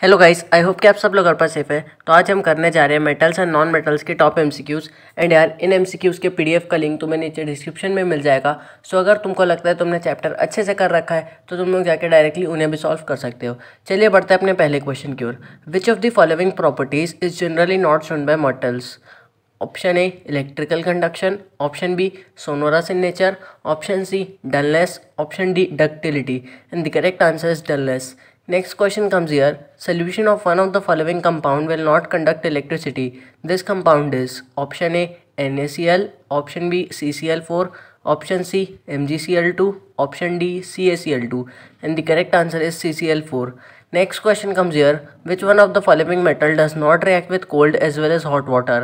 Hello guys, I hope कि आप सब लोग घर पर सेफ है। तो आज हम करने जा रहे हैं मेटल्स एंड नॉन मेटल्स के टॉप एमसीक्यूज़। एंड यार, इन एमसीक्यूज़ के पीडीएफ का लिंक तुम्हें नीचे डिस्क्रिप्शन में मिल जाएगा। सो अगर तुमको लगता है तुमने चैप्टर अच्छे से कर रखा है तो तुम लोग जाके डायरेक्टली उन्हें भी सॉल्व कर सकते हो। चलिए बढ़ते हैं अपने पहले क्वेश्चन की ओर। Which of the following properties is generally not shown by metals? Option A electrical conduction, option B sonorous in nature, option C dullness, option D ductility. And the correct answer is dullness. Next question comes here. Solution of one of the following compound will not conduct electricity. This compound is option A NaCl, option B CCl4, option C MgCl2, option D CaCl2, and the correct answer is CCl4. Next question comes here. Which one of the following metal does not react with cold as well as hot water?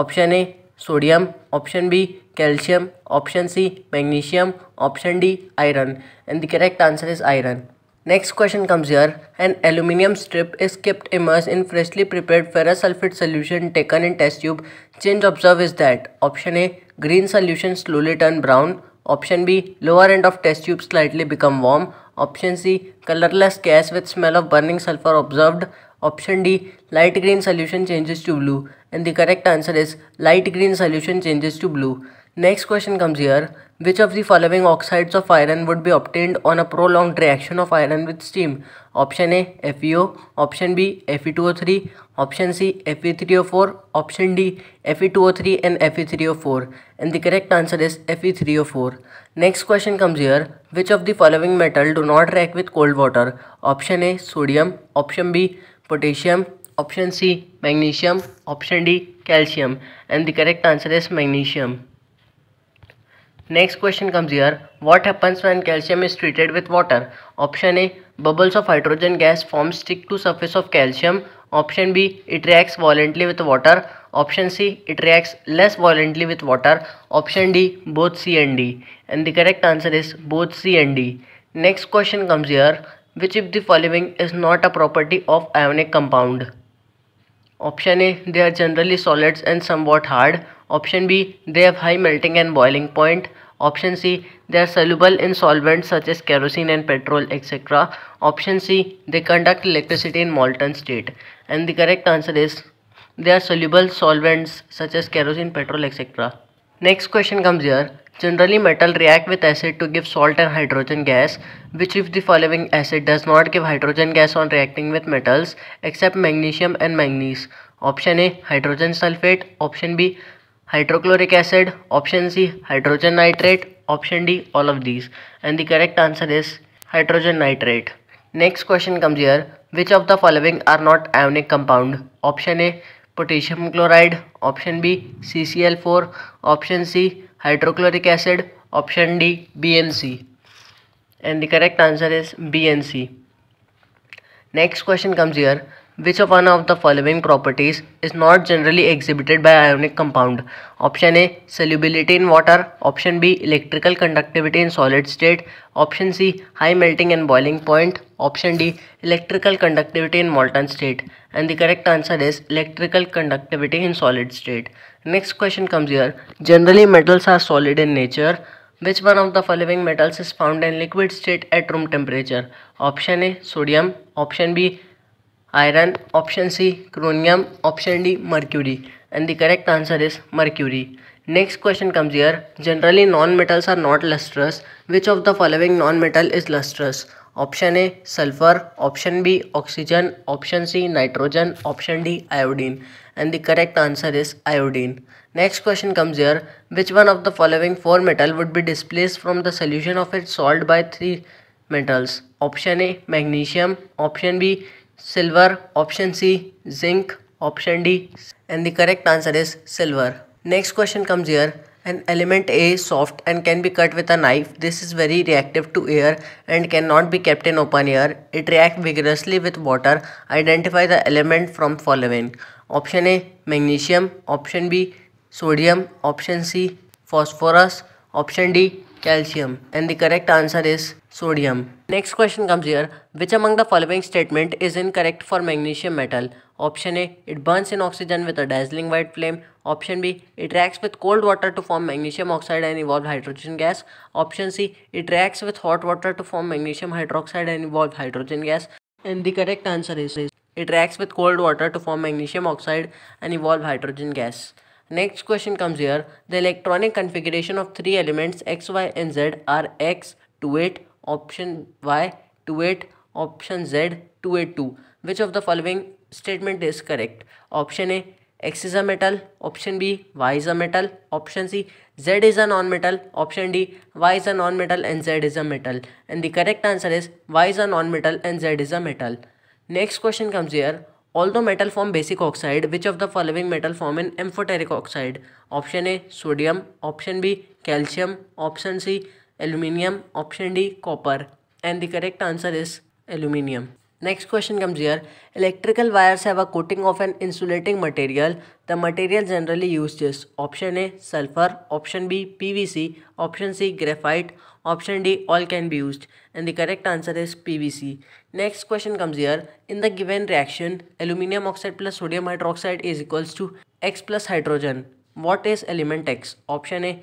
Option A sodium, option B calcium, option C magnesium, option D iron, and the correct answer is iron. Next question comes here. An aluminium strip is kept immersed in freshly prepared ferrous sulfate solution taken in test tube. Change observed is that option A green solution slowly turn brown, option B lower end of test tube slightly become warm, option C colorless gas with smell of burning sulfur observed, option D light green solution changes to blue, and the correct answer is light green solution changes to blue. Next question comes here. Which of the following oxides of iron would be obtained on a prolonged reaction of iron with steam? Option A FeO, option B Fe2O3, option C Fe3O4, option D Fe2O3 and Fe3O4, and the correct answer is Fe3O4. Next question comes here. Which of the following metal do not react with cold water? Option A sodium, option B potassium, option C magnesium, option D calcium, and the correct answer is magnesium. Next question comes here. What happens when calcium is treated with water? Option A bubbles of hydrogen gas form stick to surface of calcium, option B it reacts violently with water, option C it reacts less violently with water, option D both C and D, and the correct answer is both C and D. Next question comes here. Which of the following is not a property of ionic compound? Option A they are generally solids and somewhat hard, option B they have high melting and boiling point, option C they are soluble in solvents such as kerosene and petrol etc, option C they conduct electricity in molten state, and the correct answer is they are soluble solvents such as kerosene, petrol etc. Next question comes here. Generally metal react with acid to give salt and hydrogen gas. Which of the following acid does not give hydrogen gas on reacting with metals except magnesium and manganese? Option A hydrogen sulfate, option B hydrochloric acid, option C hydrogen nitrate, option D all of these, and the correct answer is hydrogen nitrate. Next question comes here. Which of the following are not ionic compound? Option A potassium chloride, option B CCl4, option C hydrochloric acid, option D BnC, and the correct answer is BnC. Next question comes here. Which of one of the following properties is not generally exhibited by ionic compound? Option A solubility in water, option B electrical conductivity in solid state, option C high melting and boiling point, option D electrical conductivity in molten state, and the correct answer is electrical conductivity in solid state. Next question comes here. Generally metals are solid in nature. Which one of the following metals is found in liquid state at room temperature? Option A sodium, option B iron, option C chromium, option D mercury, and the correct answer is mercury. Next question comes here. Generally non-metals are not lustrous. Which of the following non-metal is lustrous? Option A sulfur, option B oxygen, option C nitrogen, option D iodine, and the correct answer is iodine. Next question comes here. Which one of the following four metal would be displaced from the solution of its salt by three metals? Option A magnesium, option B silver, option C zinc, option D, and the correct answer is silver. Next question comes here. An element A is soft and can be cut with a knife. This is very reactive to air and cannot be kept in open air. It reacts vigorously with water. Identify the element from following. Option A magnesium, option B sodium, option C phosphorus, option D calcium, and the correct answer is sodium. Next question comes here. Which among the following statement is incorrect for magnesium metal? Option A it burns in oxygen with a dazzling white flame, option B it reacts with cold water to form magnesium oxide and evolve hydrogen gas, option C it reacts with hot water to form magnesium hydroxide and evolve hydrogen gas, and the correct answer is It reacts with cold water to form magnesium oxide and evolve hydrogen gas. Next question comes here. The electronic configuration of three elements X, Y, and Z are X 28, option Y 28, option Z 282. Which of the following statement is correct? Option A, X is a metal. Option B, Y is a metal. Option C, Z is a non-metal. Option D, Y is a non-metal and Z is a metal. And the correct answer is Y is a non-metal and Z is a metal. Next question comes here. Although metal form basic oxide, which of the following metal form an amphoteric oxide? Option A, sodium. Option B, calcium. Option C, aluminium. Option D, copper. And the correct answer is aluminium. Next question comes here. Electrical wires have a coating of an insulating material. The material generally used is option A, sulfur. Option B, PVC. Option C, graphite. Option D, all can be used. And the correct answer is PVC. Next question comes here. In the given reaction, aluminium oxide plus sodium hydroxide is equals to X plus hydrogen. What is element X? Option A,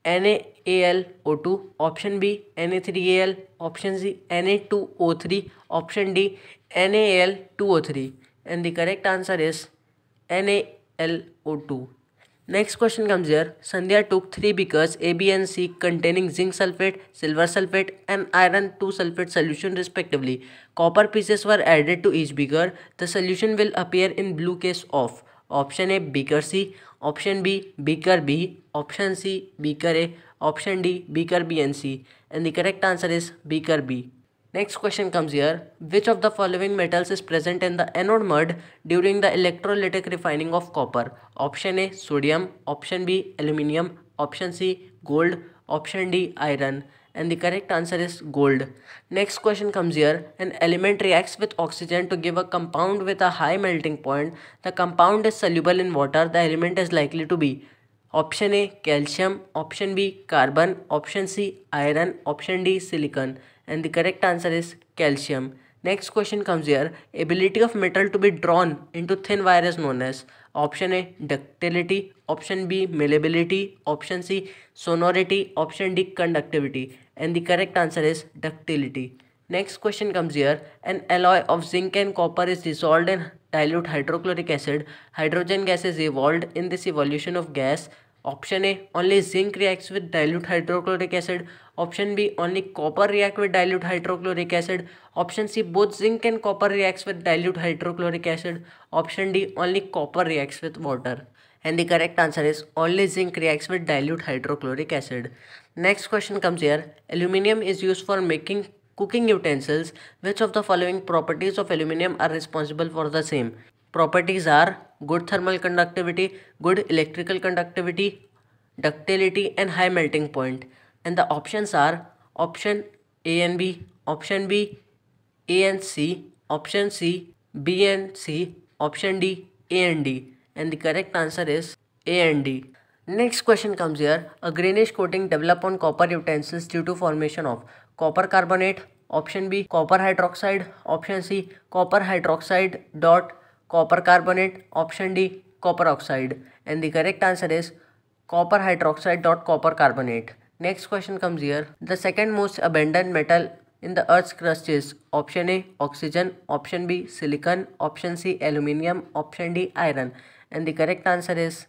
NaAlO2. Option B, Na3Al. Option C, Na2O3. Option D, NaL2O3. And the correct answer is NaLO2. Next question comes here. Sandhya took 3 beakers A, B and C containing zinc sulfate, silver sulfate and iron 2 sulfate solution respectively. Copper pieces were added to each beaker. The solution will appear in blue case of option A, beaker C. Option B, beaker B. Option C, beaker A. Option D, beaker B and C. And the correct answer is beaker B. Next question comes here. Which of the following metals is present in the anode mud during the electrolytic refining of copper? Option A, sodium. Option B, aluminium. Option C, gold. Option D, iron. And the correct answer is gold. Next question comes here. An element reacts with oxygen to give a compound with a high melting point. The compound is soluble in water. The element is likely to be option A, calcium. Option B, carbon. Option C, iron. Option D, silicon. And the correct answer is calcium. Next question comes here. Ability of metal to be drawn into thin wire is known as option A, ductility. Option B, malleability. Option C, sonority. Option D, conductivity. And the correct answer is ductility. Next question comes here. An alloy of zinc and copper is dissolved in dilute hydrochloric acid. Hydrogen gas is evolved in this evolution of gas. Option A, only zinc reacts with dilute hydrochloric acid. Option B, only copper react with dilute hydrochloric acid. Option C, both zinc and copper reacts with dilute hydrochloric acid. Option D, only copper reacts with water. And the correct answer is only zinc reacts with dilute hydrochloric acid. Next question comes here. Aluminium is used for making cooking utensils. Which of the following properties of aluminium are responsible for the same? Properties are good thermal conductivity, good electrical conductivity, ductility and high melting point. And the options are option A and B, option B, A and C, option C, B and C, option D, A and D. And the correct answer is A and D. Next question comes here. A greenish coating develop on copper utensils due to formation of copper carbonate. Option B, copper hydroxide. Option C, copper hydroxide dot copper carbonate. Option D, copper oxide. And the correct answer is copper hydroxide dot copper carbonate. Next question comes here. The second most abundant metal in the earth's crust is option A, oxygen. Option B, silicon. Option C, aluminium. Option D, iron. And the correct answer is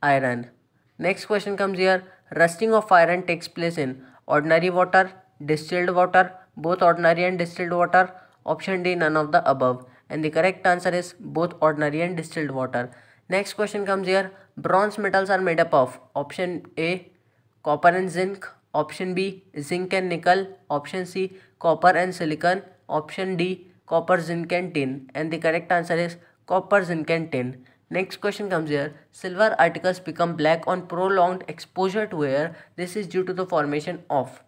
iron. Next question comes here. Rusting of iron takes place in ordinary water, distilled water, both ordinary and distilled water. Option D, none of the above. And the correct answer is both ordinary and distilled water. Next question comes here. Bronze metals are made up of option A, copper and zinc. Option B, zinc and nickel. Option C, copper and silicon. Option D, copper, zinc and tin. And the correct answer is copper, zinc and tin. Next question comes here. Silver articles become black on prolonged exposure to air. This is due to the formation of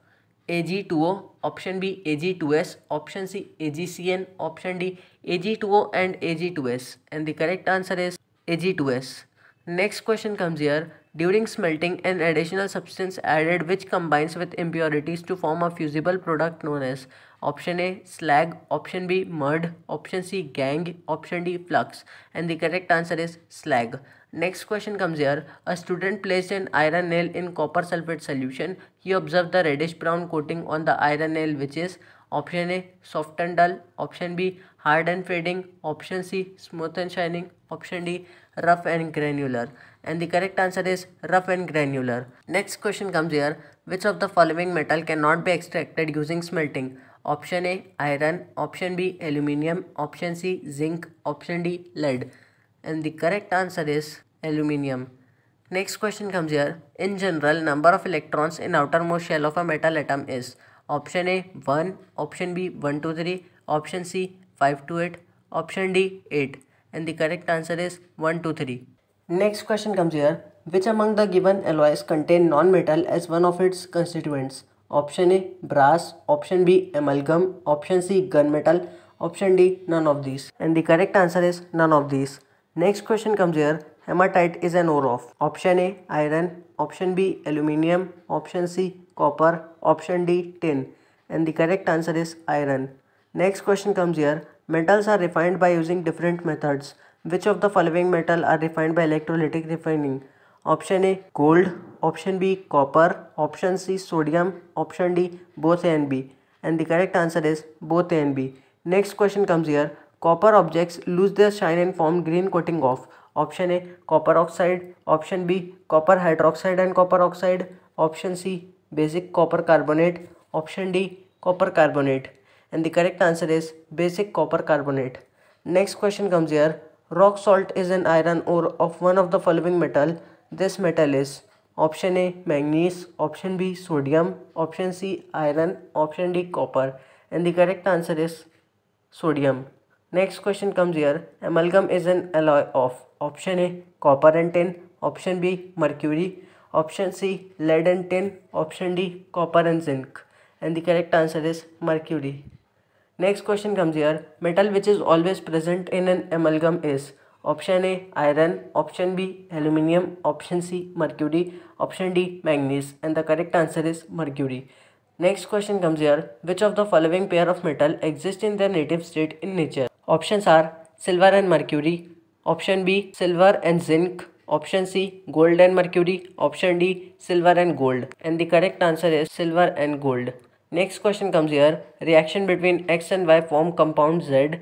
Ag2O, option B Ag2S, option C AgCN, option D Ag2O and Ag2S. And the correct answer is Ag2S. Next question comes here. During smelting, an additional substance added which combines with impurities to form a fusible product known as option A, slag. Option B, mud. Option C, gangue. Option D, flux. And the correct answer is slag. Next question comes here. A student placed an iron nail in copper sulfate solution. He observed the reddish brown coating on the iron nail which is Option A, soft and dull. Option B, hard and fading. Option C, smooth and shining. Option D, rough and granular. And the correct answer is rough and granular. Next question comes here. Which of the following metal cannot be extracted using smelting? Option A, iron. Option B, aluminium. Option C, zinc. Option D, lead. And the correct answer is aluminium. Next question comes here. In general, number of electrons in outermost shell of a metal atom is option A 1, option B 1 to 3, option C 5 to 8, option D 8. And the correct answer is 1 to 3. Next question comes here. Which among the given alloys contain non-metal as one of its constituents? Option A brass, option B amalgam, option C gunmetal, option D none of these. And the correct answer is none of these. Next question comes here. Hematite is an ore of option A iron, option B aluminium, option C copper, option D tin. And the correct answer is iron. Next question comes here. Metals are refined by using different methods. Which of the following metal are refined by electrolytic refining? Option A gold, option B copper, option C sodium, option D both A and B. And the correct answer is both A and B. Next question comes here. Copper objects lose their shine and form green coating of option A copper oxide, option B copper hydroxide and copper oxide, option C basic copper carbonate, option D copper carbonate. And the correct answer is basic copper carbonate. Next question comes here. Rock salt is an iron ore of one of the following metal. This metal is option A manganese, option B sodium, option C iron, option D copper. And the correct answer is sodium. Next question comes here. Amalgam is an alloy of option A copper and tin, option B mercury, option C lead and tin, option D copper and zinc. And the correct answer is mercury. Next question comes here. Metal which is always present in an amalgam is option A iron, option B aluminium, option C mercury, option D manganese. And the correct answer is mercury. Next question comes here. Which of the following pair of metal exist in their native state in nature? Options are silver and mercury, option B silver and zinc, option C gold and mercury, option D silver and gold. And the correct answer is silver and gold. Next question comes here. Reaction between X and Y form compound Z.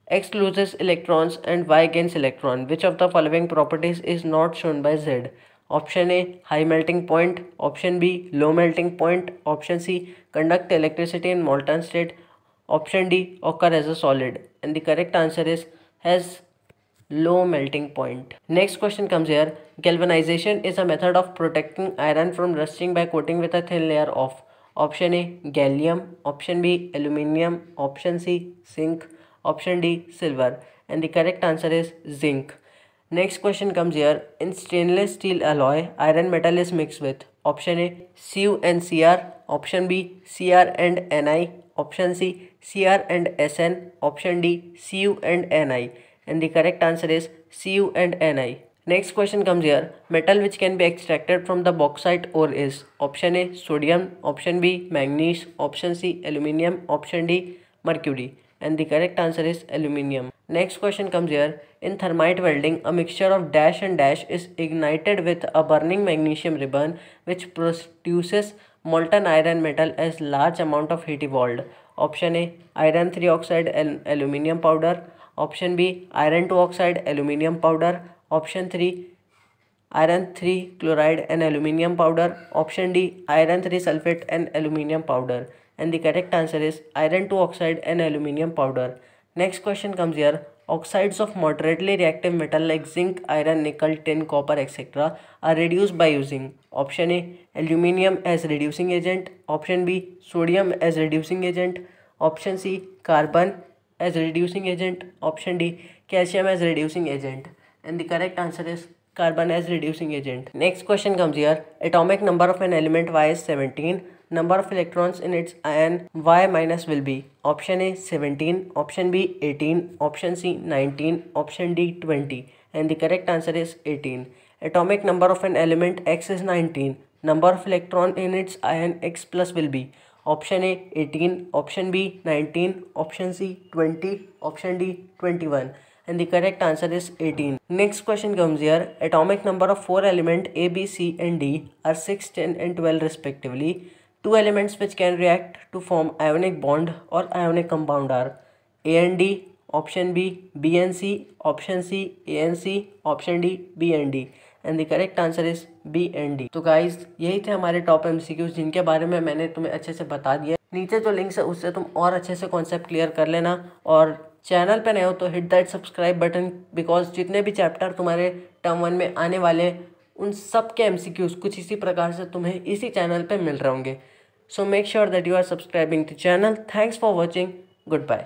X loses electrons and Y gains electron. Which of the following properties is not shown by Z? Option A high melting point, option B low melting point, option C conduct electricity in molten state, option D occur as a solid. And the correct answer is has low melting point. Next question comes here. Galvanization is a method of protecting iron from rusting by coating with a thin layer of option A gallium, option B aluminium, option C zinc, option D silver. And the correct answer is zinc. Next question comes here. In stainless steel alloy, iron metal is mixed with option A Cu and Cr, option B Cr and Ni, option C Cr and Sn, option D Cu and Ni. And the correct answer is Cu and Ni. Next question comes here. Metal which can be extracted from the bauxite ore is option A sodium, option B manganese, option C aluminium, option D mercury. And the correct answer is aluminium. Next question comes here. In thermite welding, a mixture of dash and dash is ignited with a burning magnesium ribbon which produces molten iron metal as large amount of heat evolved. Option A iron 3 oxide and aluminium powder, option B iron 2 oxide aluminium powder, option 3 iron 3 chloride and aluminium powder, option D iron 3 sulfate and aluminium powder. And the correct answer is iron 2 oxide and aluminium powder. Next question comes here. Oxides of moderately reactive metal like zinc, iron, nickel, tin, copper, etc. are reduced by using option A aluminium as reducing agent, option B sodium as reducing agent, option C carbon as reducing agent, option D calcium as reducing agent. And the correct answer is carbon as reducing agent. Next question comes here. Atomic number of an element Y is 17. Number of electrons in its ion Y minus will be option A 17, option B 18, option C 19, option D 20. And the correct answer is 18. Atomic number of an element X is 19. Number of electron in its ion X plus will be option A 18, option B 19, option C 20, option D 21. And the correct answer is 18. Next question comes here. Atomic number of 4 elements A, B, C and D are 6, 10 and 12 respectively. Two elements which can react to form ionic bond or ionic compound are A and D, option B, B and C, option C, A and C, option D, B and D. And the correct answer is B and D. तो guys यही थे हमारे top MCQs जिनके बारे में मैंने तुम्हें अच्छे से बता दिया। नीचे जो लिंक्स है उससे तुम और अच्छे से कॉन्सेप्ट क्लियर कर लेना, और चैनल पे नए हो तो hit that subscribe button, because जितने भी चैप्टर तुम्हारे टर्म 1 में आने वाले उन सब के एमसीक्यूज कुछ इसी प्रकार से तुम्हें इसी चैनल पे मिल रहे होंगे। So make sure that you are subscribing the channel. Thanks for watching. Good bye.